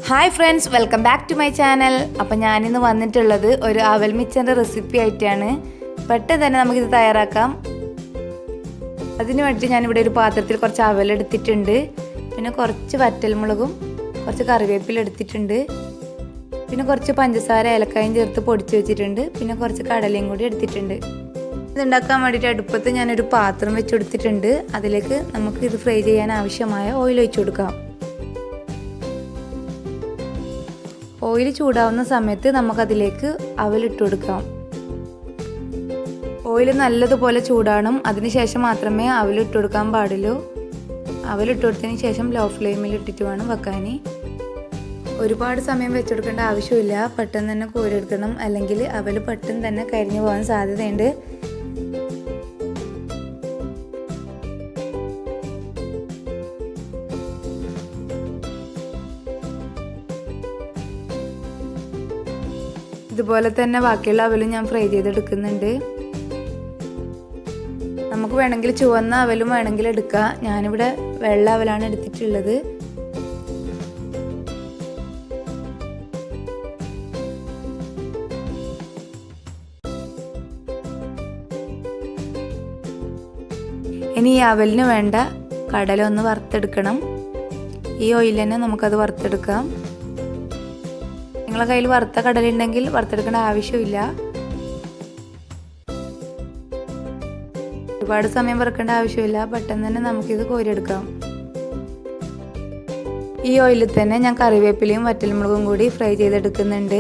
Hi friends, welcome back to my channel. അപ്പോൾ ഞാനിന്ന് വന്നിട്ടുള്ളത് ഒരു അവൽ മിച്ചറിൻ്റെ റെസിപ്പി ആയിട്ടാണ്. പെട്ടെന്ന് തന്നെ നമുക്കിത് തയ്യാറാക്കാം. അതിന് വേണ്ടി ഞാനിവിടെ ഒരു പാത്രത്തിൽ കുറച്ച് അവൽ എടുത്തിട്ടുണ്ട്, പിന്നെ കുറച്ച് വറ്റൽമുളകും കുറച്ച് കറിവേപ്പില എടുത്തിട്ടുണ്ട്, പിന്നെ കുറച്ച് പഞ്ചസാര ഏലക്കായും ചേർത്ത് പൊടിച്ച് വെച്ചിട്ടുണ്ട്, പിന്നെ കുറച്ച് കടലയും കൂടി എടുത്തിട്ടുണ്ട്. ഇതുണ്ടാക്കാൻ വേണ്ടിയിട്ട് അടുപ്പത്ത് ഞാനൊരു പാത്രം വെച്ച് കൊടുത്തിട്ടുണ്ട്. അതിലേക്ക് നമുക്ക് ഇത് ഫ്രൈ ചെയ്യാൻ ആവശ്യമായ ഓയിൽ ഒഴിച്ചു കൊടുക്കാം. ഓയിൽ ചൂടാവുന്ന സമയത്ത് നമുക്കതിലേക്ക് അവലിട്ട് കൊടുക്കാം. ഓയിൽ നല്ലതുപോലെ ചൂടാണം, അതിനുശേഷം മാത്രമേ അവലിട്ട് കൊടുക്കാൻ പാടുള്ളൂ. അവലിട്ട് കൊടുത്തതിന് ശേഷം ലോ ഫ്ലെയിമിൽ ഇട്ടിട്ട് വേണം വെക്കാൻ. ഒരുപാട് സമയം വെച്ചെടുക്കേണ്ട ആവശ്യമില്ല, പെട്ടെന്ന് തന്നെ കോരിയെടുക്കണം, അല്ലെങ്കിൽ അവൽ പെട്ടെന്ന് തന്നെ കരിഞ്ഞു പോകാൻ സാധ്യതയുണ്ട്. ഇതുപോലെ തന്നെ ബാക്കിയുള്ള അവലും ഞാൻ ഫ്രൈ ചെയ്തെടുക്കുന്നുണ്ട്. നമുക്ക് വേണമെങ്കിൽ ചുവന്ന അവലും വേണമെങ്കിൽ എടുക്കാം. ഞാനിവിടെ വെള്ള അവലാണ് എടുത്തിട്ടുള്ളത്. ഇനി ഈ അവലിന് വേണ്ട കടല ഒന്ന് വറുത്തെടുക്കണം. ഈ ഓയിൽ തന്നെ നമുക്കത് വറുത്തെടുക്കാം. നിങ്ങളുടെ കയ്യിൽ വറുത്ത കടല ഉണ്ടെങ്കിൽ വറുത്തെടുക്കേണ്ട ആവശ്യമില്ല. ഒരുപാട് സമയം വറുക്കേണ്ട ആവശ്യമില്ല, പെട്ടെന്ന് തന്നെ നമുക്കിത് കോരിയെടുക്കാം. ഈ ഓയിലിൽ തന്നെ ഞാൻ കറിവേപ്പിലയും വറ്റൽമുളകും കൂടി ഫ്രൈ ചെയ്തെടുക്കുന്നുണ്ട്.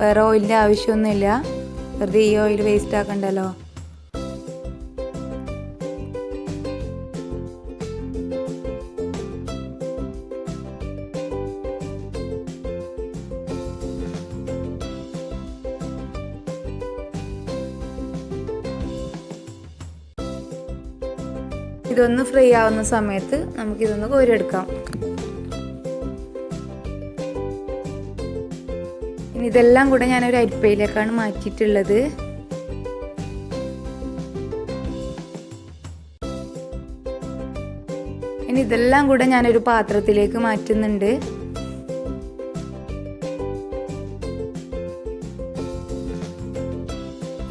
വേറെ ഓയിലിൻ്റെ ആവശ്യമൊന്നുമില്ല, വെറുതെ ഈ ഓയിൽ വേസ്റ്റ് ആക്കണ്ടല്ലോ. ഇതൊന്ന് ഫ്രൈ ആവുന്ന സമയത്ത് നമുക്കിതൊന്ന് കോരിയെടുക്കാം. ഇനി ഇതെല്ലാം കൂടെ ഞാനൊരു അരിപ്പയിലേക്കാണ് മാറ്റിയിട്ടുള്ളത്. ഇനി ഇതെല്ലാം കൂടെ ഞാനൊരു പാത്രത്തിലേക്ക് മാറ്റുന്നുണ്ട്.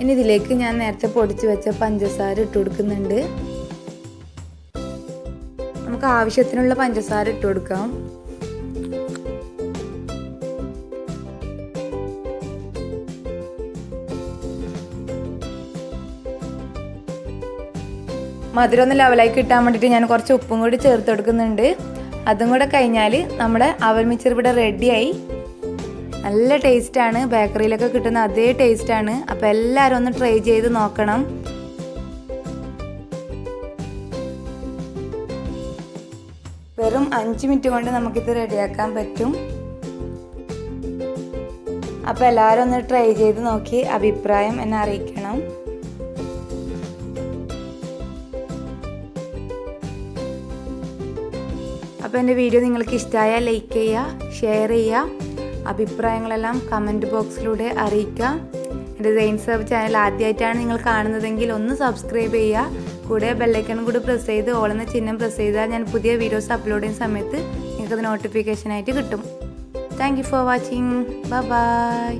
ഇനി ഇതിലേക്ക് ഞാൻ നേരത്തെ പൊടിച്ച് വെച്ച പഞ്ചസാര ഇട്ട് കൊടുക്കുന്നുണ്ട്. നമുക്ക് ആവശ്യത്തിനുള്ള പഞ്ചസാര ഇട്ട് കൊടുക്കാം. മധുരം ഒന്ന് ലെവലായി കിട്ടാൻ വേണ്ടിയിട്ട് ഞാൻ കുറച്ച് ഉപ്പും കൂടി ചേർത്ത് കൊടുക്കുന്നുണ്ട്. അതും കൂടെ കഴിഞ്ഞാൽ നമ്മുടെ അവൽ മിച്ചർ ഇവിടെ റെഡിയായി. നല്ല ടേസ്റ്റാണ്, ബേക്കറിയിലൊക്കെ കിട്ടുന്ന അതേ ടേസ്റ്റാണ്. അപ്പോൾ എല്ലാവരും ഒന്ന് ട്രൈ ചെയ്ത് നോക്കണം. വെറും 5 മിനിറ്റ് കൊണ്ട് നമുക്കിത് റെഡിയാക്കാൻ പറ്റും. അപ്പോൾ എല്ലാവരും ഒന്ന് ട്രൈ ചെയ്ത് നോക്കി അഭിപ്രായം എന്നെ അറിയിക്കണം. അപ്പോൾ എൻ്റെ വീഡിയോ നിങ്ങൾക്ക് ഇഷ്ടമായാൽ ലൈക്ക് ചെയ്യുക, ഷെയർ ചെയ്യുക, അഭിപ്രായങ്ങളെല്ലാം കമൻറ്റ് ബോക്സിലൂടെ അറിയിക്കുക. എൻ്റെ സെയിൻ സർവ് ചാനൽ ആദ്യമായിട്ടാണ് നിങ്ങൾ കാണുന്നതെങ്കിൽ ഒന്ന് സബ്സ്ക്രൈബ് ചെയ്യുക. കൂടെ ബെല്ലൈക്കൺ കൂടി പ്രസ് ചെയ്ത് ഓൾ എന്ന ചിഹ്നം പ്രസ് ചെയ്താൽ ഞാൻ പുതിയ വീഡിയോസ് അപ്ലോഡ് ചെയ്യുന്ന സമയത്ത് നിങ്ങൾക്കത് നോട്ടിഫിക്കേഷനായിട്ട് കിട്ടും. Thank you for watching. Bye bye.